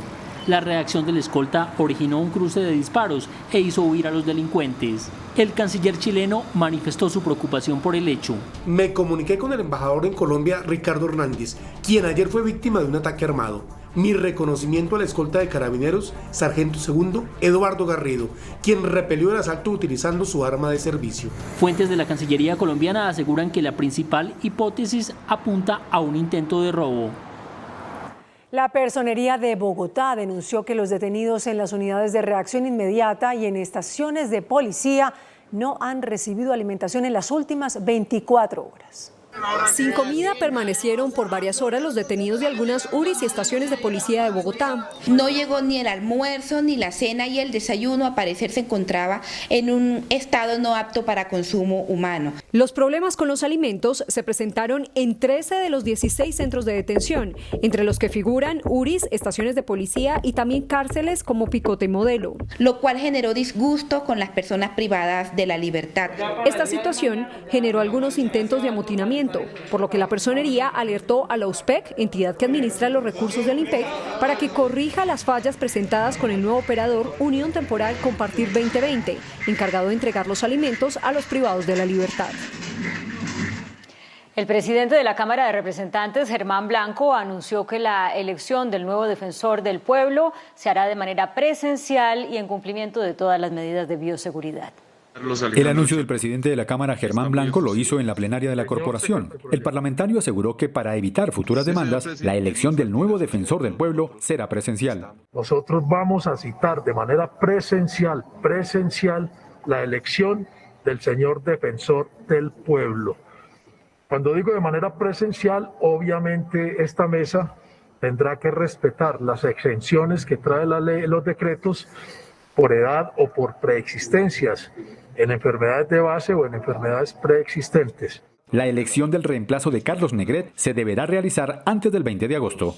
La reacción del escolta originó un cruce de disparos e hizo huir a los delincuentes. El canciller chileno manifestó su preocupación por el hecho. Me comuniqué con el embajador en Colombia, Ricardo Hernández, quien ayer fue víctima de un ataque armado. Mi reconocimiento a la escolta de carabineros, sargento segundo Eduardo Garrido, quien repelió el asalto utilizando su arma de servicio. Fuentes de la Cancillería colombiana aseguran que la principal hipótesis apunta a un intento de robo. La Personería de Bogotá denunció que los detenidos en las unidades de reacción inmediata y en estaciones de policía no han recibido alimentación en las últimas 24 horas. Sin comida permanecieron por varias horas los detenidos de algunas URIs y estaciones de policía de Bogotá. No llegó ni el almuerzo, ni la cena y el desayuno. A parecer se encontraba en un estado no apto para consumo humano. Los problemas con los alimentos se presentaron en 13 de los 16 centros de detención, entre los que figuran URIs, estaciones de policía y también cárceles como Picote Modelo. Lo cual generó disgusto con las personas privadas de la libertad. Esta situación generó algunos intentos de amotinamiento, por lo que la Personería alertó a la USPEC, entidad que administra los recursos del IMPEC, para que corrija las fallas presentadas con el nuevo operador Unión Temporal Compartir 2020, encargado de entregar los alimentos a los privados de la libertad. El presidente de la Cámara de Representantes, Germán Blanco, anunció que la elección del nuevo defensor del pueblo se hará de manera presencial y en cumplimiento de todas las medidas de bioseguridad. El anuncio del presidente de la Cámara, Germán Blanco, lo hizo en la plenaria de la corporación. El parlamentario aseguró que para evitar futuras demandas, la elección del nuevo defensor del pueblo será presencial. Nosotros vamos a citar de manera presencial, la elección del señor defensor del pueblo. Cuando digo de manera presencial, obviamente esta mesa tendrá que respetar las exenciones que trae la ley, los decretos, por edad o por preexistencias, en enfermedades de base o en enfermedades preexistentes. La elección del reemplazo de Carlos Negret se deberá realizar antes del 20 de agosto.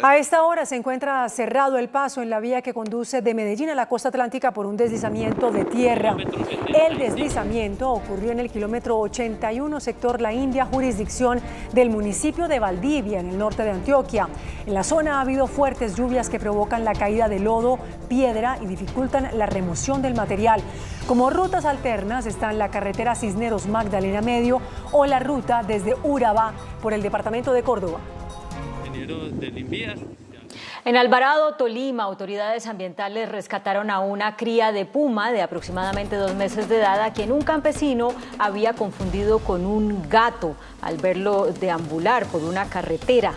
A esta hora se encuentra cerrado el paso en la vía que conduce de Medellín a la costa atlántica por un deslizamiento de tierra. El deslizamiento ocurrió en el kilómetro 81, sector La India, jurisdicción del municipio de Valdivia, en el norte de Antioquia. En la zona ha habido fuertes lluvias que provocan la caída de lodo, piedra y dificultan la remoción del material. Como rutas alternas están la carretera Cisneros-Magdalena Medio o la ruta desde Urabá por el departamento de Córdoba. En Alvarado, Tolima, autoridades ambientales rescataron a una cría de puma de aproximadamente 2 meses de edad, a quien un campesino había confundido con un gato al verlo deambular por una carretera.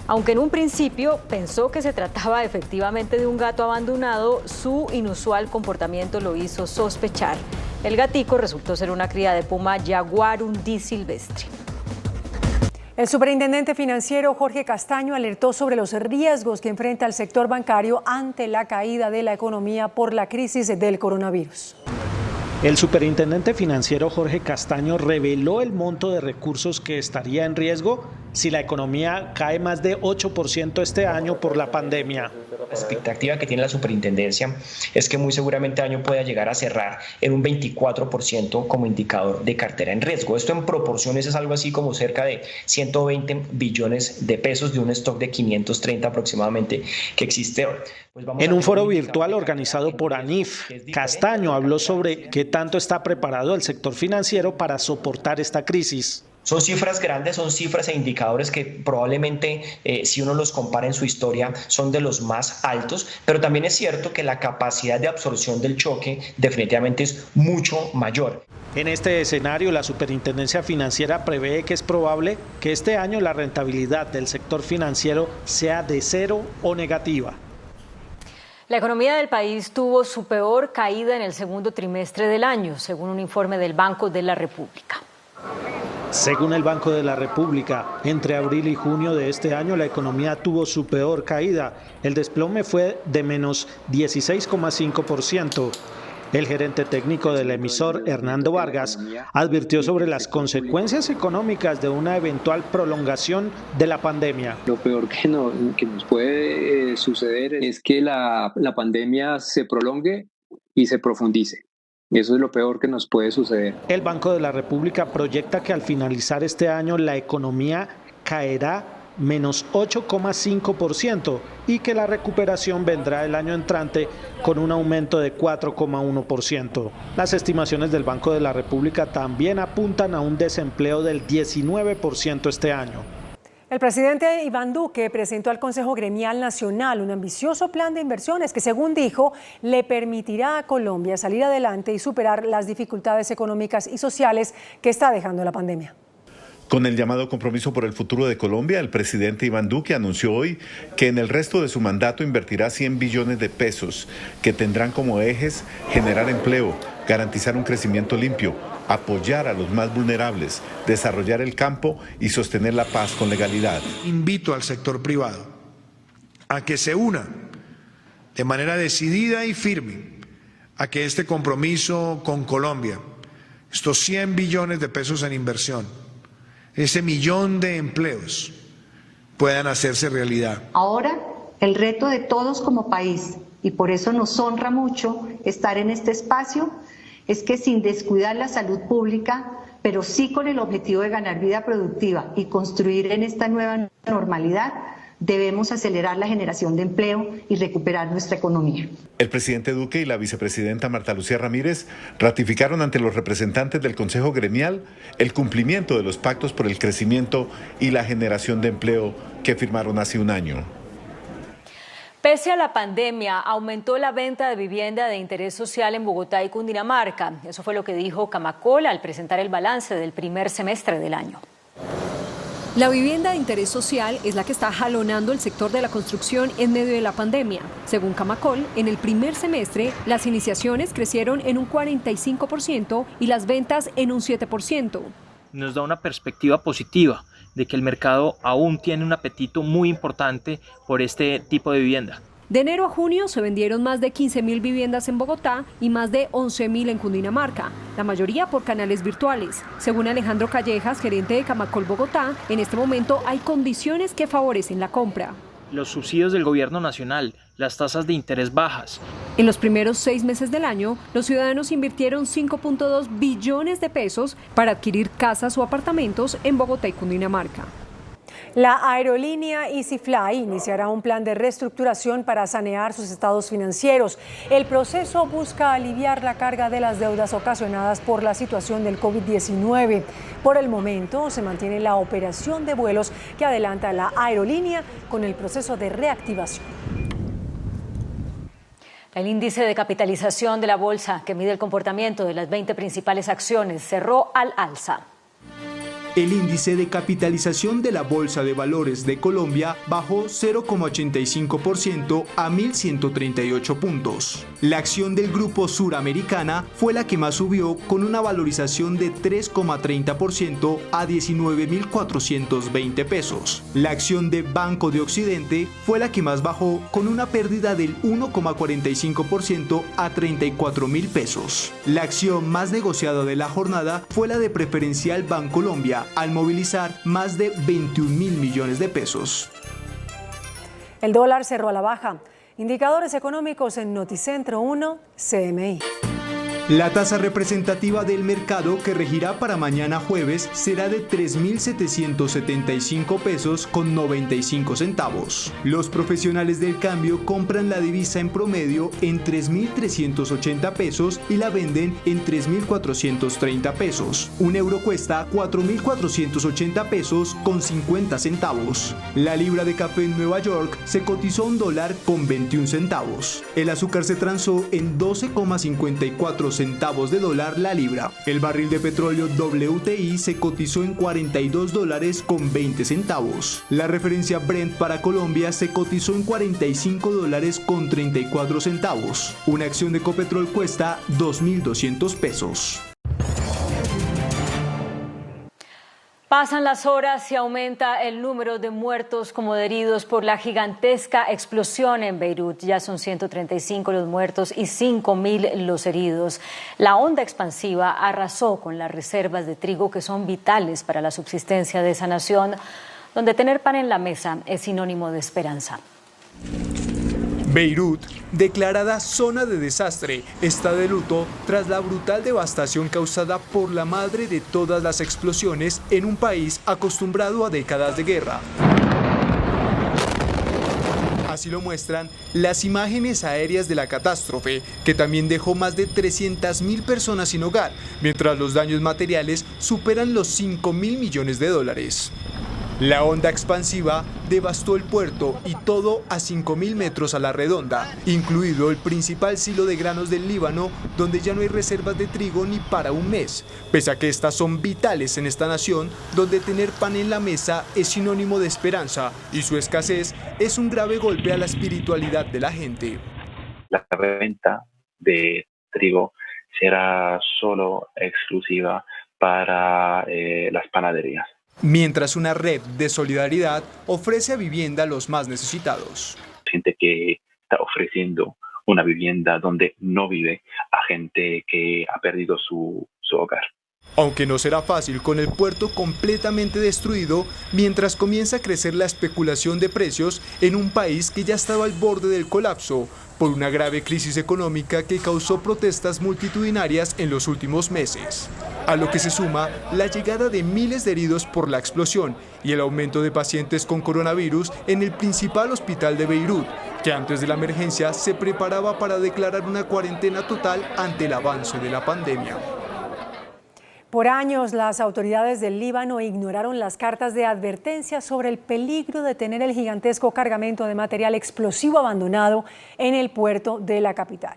Aunque en un principio pensó que se trataba efectivamente de un gato abandonado, su inusual comportamiento lo hizo sospechar. El gatico resultó ser una cría de puma jaguarundi silvestre. El superintendente financiero Jorge Castaño alertó sobre los riesgos que enfrenta el sector bancario ante la caída de la economía por la crisis del coronavirus. El superintendente financiero Jorge Castaño reveló el monto de recursos que estaría en riesgo si la economía cae más de 8% este año por la pandemia. La expectativa que tiene la superintendencia es que muy seguramente el año pueda llegar a cerrar en un 24% como indicador de cartera en riesgo. Esto en proporciones es algo así como cerca de 120 billones de pesos de un stock de 530 aproximadamente que existe hoy. En un foro virtual organizado por ANIF, Castaño habló sobre qué tanto está preparado el sector financiero para soportar esta crisis. Son cifras grandes, son cifras e indicadores que probablemente si uno los compara en su historia son de los más altos, pero también es cierto que la capacidad de absorción del choque definitivamente es mucho mayor. En este escenario, la Superintendencia Financiera prevé que es probable que este año la rentabilidad del sector financiero sea de cero o negativa. La economía del país tuvo su peor caída en el segundo trimestre del año, según un informe del Banco de la República. Según el Banco de la República, entre abril y junio de este año la economía tuvo su peor caída. El desplome fue de menos 16,5%. El gerente técnico del emisor, Hernando Vargas, advirtió sobre las consecuencias económicas de una eventual prolongación de la pandemia. Lo peor que nos puede suceder es que la pandemia se prolongue y se profundice. Eso es lo peor que nos puede suceder. El Banco de la República proyecta que al finalizar este año la economía caerá menos 8,5% y que la recuperación vendrá el año entrante con un aumento de 4,1%. Las estimaciones del Banco de la República también apuntan a un desempleo del 19% este año. El presidente Iván Duque presentó al Consejo Gremial Nacional un ambicioso plan de inversiones que, según dijo, le permitirá a Colombia salir adelante y superar las dificultades económicas y sociales que está dejando la pandemia. Con el llamado Compromiso por el Futuro de Colombia, el presidente Iván Duque anunció hoy que en el resto de su mandato invertirá 100 billones de pesos que tendrán como ejes generar empleo, garantizar un crecimiento limpio, apoyar a los más vulnerables, desarrollar el campo y sostener la paz con legalidad. Invito al sector privado a que se una de manera decidida y firme a que este compromiso con Colombia, estos 100 billones de pesos en inversión, ese 1.000.000 de empleos puedan hacerse realidad. Ahora, el reto de todos como país, y por eso nos honra mucho estar en este espacio, es que sin descuidar la salud pública, pero sí con el objetivo de ganar vida productiva y construir en esta nueva normalidad, debemos acelerar la generación de empleo y recuperar nuestra economía. El presidente Duque y la vicepresidenta Marta Lucía Ramírez ratificaron ante los representantes del Consejo Gremial el cumplimiento de los pactos por el crecimiento y la generación de empleo que firmaron hace un año. Pese a la pandemia, aumentó la venta de vivienda de interés social en Bogotá y Cundinamarca. Eso fue lo que dijo Camacol al presentar el balance del primer semestre del año. La vivienda de interés social es la que está jalonando el sector de la construcción en medio de la pandemia. Según Camacol, en el primer semestre, las iniciaciones crecieron en un 45% y las ventas en un 7%. Nos da una perspectiva positiva de que el mercado aún tiene un apetito muy importante por este tipo de vivienda. De enero a junio se vendieron más de 15.000 viviendas en Bogotá y más de 11.000 en Cundinamarca, la mayoría por canales virtuales. Según Alejandro Callejas, gerente de Camacol Bogotá, en este momento hay condiciones que favorecen la compra. Los subsidios del gobierno nacional, las tasas de interés bajas. En los primeros 6 meses del año, los ciudadanos invirtieron 5.2 billones de pesos para adquirir casas o apartamentos en Bogotá y Cundinamarca. La aerolínea EasyFly iniciará un plan de reestructuración para sanear sus estados financieros. El proceso busca aliviar la carga de las deudas ocasionadas por la situación del COVID-19. Por el momento, se mantiene la operación de vuelos que adelanta la aerolínea con el proceso de reactivación. El índice de capitalización de la bolsa, que mide el comportamiento de las 20 principales acciones, cerró al alza. El índice de capitalización de la Bolsa de Valores de Colombia bajó 0,85% a 1.138 puntos. La acción del Grupo Suramericana fue la que más subió con una valorización de 3,30% a 19.420 pesos. La acción de Banco de Occidente fue la que más bajó con una pérdida del 1,45% a 34.000 pesos. La acción más negociada de la jornada fue la de Preferencial Bancolombia, al movilizar más de 21.000 millones de pesos. El dólar cerró a la baja. Indicadores económicos en Noticentro 1, CMI. La tasa representativa del mercado que regirá para mañana jueves será de 3.775 pesos con 95 centavos. Los profesionales del cambio compran la divisa en promedio en 3.380 pesos y la venden en 3.430 pesos. Un euro cuesta 4.480 pesos con 50 centavos. La libra de café en Nueva York se cotizó a $1 con 21 centavos. El azúcar se transó en 12,54 centavos de dólar la libra. El barril de petróleo WTI se cotizó en $42 con 20 centavos. La referencia Brent para Colombia se cotizó en $45 con 34 centavos. Una acción de Ecopetrol cuesta 2.200 pesos. Pasan las horas y aumenta el número de muertos como de heridos por la gigantesca explosión en Beirut. Ya son 135 los muertos y 5.000 los heridos. La onda expansiva arrasó con las reservas de trigo que son vitales para la subsistencia de esa nación, donde tener pan en la mesa es sinónimo de esperanza. Beirut, declarada zona de desastre, está de luto tras la brutal devastación causada por la madre de todas las explosiones en un país acostumbrado a décadas de guerra. Así lo muestran las imágenes aéreas de la catástrofe, que también dejó más de 300.000 personas sin hogar, mientras los daños materiales superan los 5.000 millones de dólares. La onda expansiva devastó el puerto y todo a 5.000 metros a la redonda, incluido el principal silo de granos del Líbano, donde ya no hay reservas de trigo ni para un mes, pese a que estas son vitales en esta nación, donde tener pan en la mesa es sinónimo de esperanza y su escasez es un grave golpe a la espiritualidad de la gente. La venta de trigo será solo exclusiva para las panaderías. Mientras una red de solidaridad ofrece vivienda a los más necesitados. Gente que está ofreciendo una vivienda donde no vive a gente que ha perdido su hogar. Aunque no será fácil con el puerto completamente destruido, mientras comienza a crecer la especulación de precios en un país que ya estaba al borde del colapso por una grave crisis económica que causó protestas multitudinarias en los últimos meses. A lo que se suma la llegada de miles de heridos por la explosión y el aumento de pacientes con coronavirus en el principal hospital de Beirut, que antes de la emergencia se preparaba para declarar una cuarentena total ante el avance de la pandemia. Por años, las autoridades del Líbano ignoraron las cartas de advertencia sobre el peligro de tener el gigantesco cargamento de material explosivo abandonado en el puerto de la capital.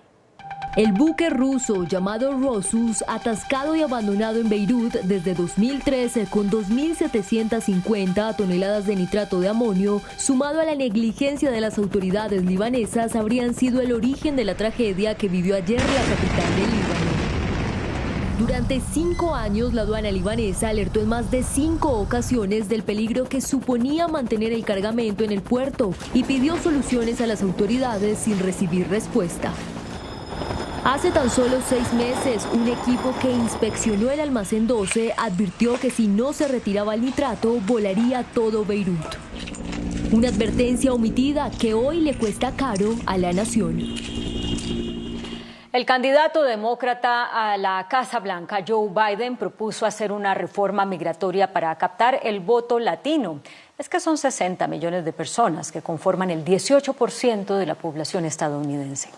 El buque ruso llamado Rosus, atascado y abandonado en Beirut desde 2013 con 2.750 toneladas de nitrato de amonio, sumado a la negligencia de las autoridades libanesas, habrían sido el origen de la tragedia que vivió ayer la capital del Líbano. Durante 5 años, la aduana libanesa alertó en más de 5 ocasiones del peligro que suponía mantener el cargamento en el puerto y pidió soluciones a las autoridades sin recibir respuesta. Hace tan solo 6 meses, un equipo que inspeccionó el almacén 12 advirtió que si no se retiraba el nitrato, volaría todo Beirut. Una advertencia omitida que hoy le cuesta caro a la nación. El candidato demócrata a la Casa Blanca, Joe Biden, propuso hacer una reforma migratoria para captar el voto latino. Es que son 60 millones de personas que conforman el 18% de la población estadounidense.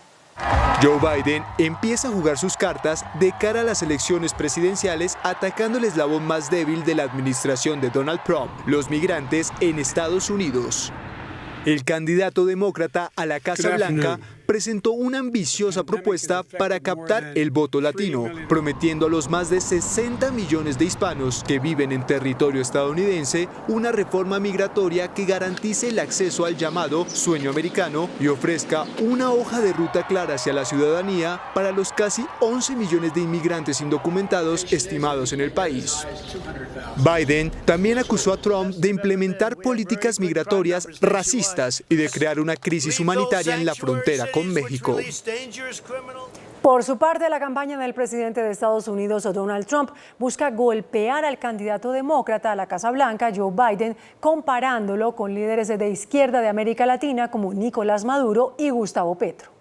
Joe Biden empieza a jugar sus cartas de cara a las elecciones presidenciales, atacando el eslabón más débil de la administración de Donald Trump, los migrantes en Estados Unidos. El candidato demócrata a la Casa Blanca presentó una ambiciosa propuesta para captar el voto latino, prometiendo a los más de 60 millones de hispanos que viven en territorio estadounidense una reforma migratoria que garantice el acceso al llamado sueño americano y ofrezca una hoja de ruta clara hacia la ciudadanía para los casi 11 millones de inmigrantes indocumentados estimados en el país. Biden también acusó a Trump de implementar políticas migratorias racistas y de crear una crisis humanitaria en la frontera con México. Por su parte, la campaña del presidente de Estados Unidos, Donald Trump, busca golpear al candidato demócrata a la Casa Blanca, Joe Biden, comparándolo con líderes de izquierda de América Latina como Nicolás Maduro y Gustavo Petro.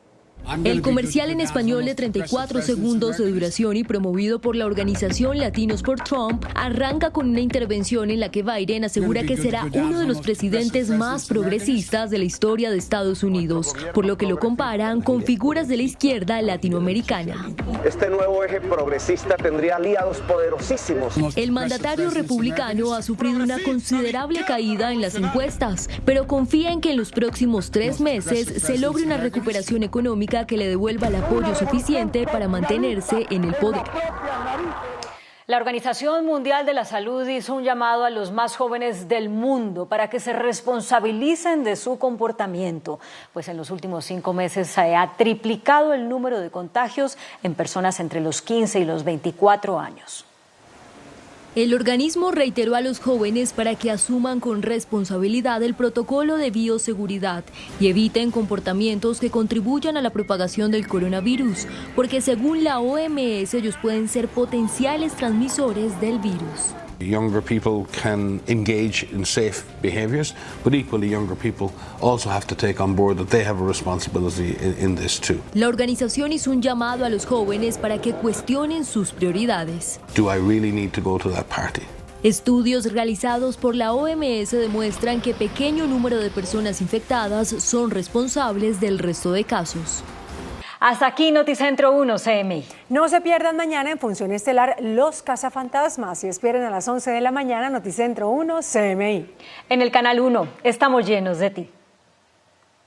El comercial en español de 34 segundos de duración y promovido por la organización Latinos por Trump arranca con una intervención en la que Biden asegura que será uno de los presidentes más progresistas de la historia de Estados Unidos, por lo que lo comparan con figuras de la izquierda latinoamericana. Este nuevo eje progresista tendría aliados poderosísimos. El mandatario republicano ha sufrido una considerable caída en las encuestas, pero confía en que en los próximos 3 meses se logre una recuperación económica que le devuelva el apoyo suficiente para mantenerse en el poder. La Organización Mundial de la Salud hizo un llamado a los más jóvenes del mundo para que se responsabilicen de su comportamiento, pues en los últimos 5 meses se ha triplicado el número de contagios en personas entre los 15 y los 24 años. El organismo reiteró a los jóvenes para que asuman con responsabilidad el protocolo de bioseguridad y eviten comportamientos que contribuyan a la propagación del coronavirus, porque según la OMS ellos pueden ser potenciales transmisores del virus. Younger people can engage in safe behaviors, but equally younger people also have to take on board that they have a responsibility in this too. La organización hizo un llamado a los jóvenes para que cuestionen sus prioridades. Do I really need to go to that party? Estudios realizados por la OMS demuestran que pequeño número de personas infectadas son responsables del resto de casos. Hasta aquí Noticentro 1 CMI. No se pierdan mañana en Función Estelar Los Cazafantasmas y esperen a las 11 de la mañana Noticentro 1 CMI. En el Canal 1 estamos llenos de ti.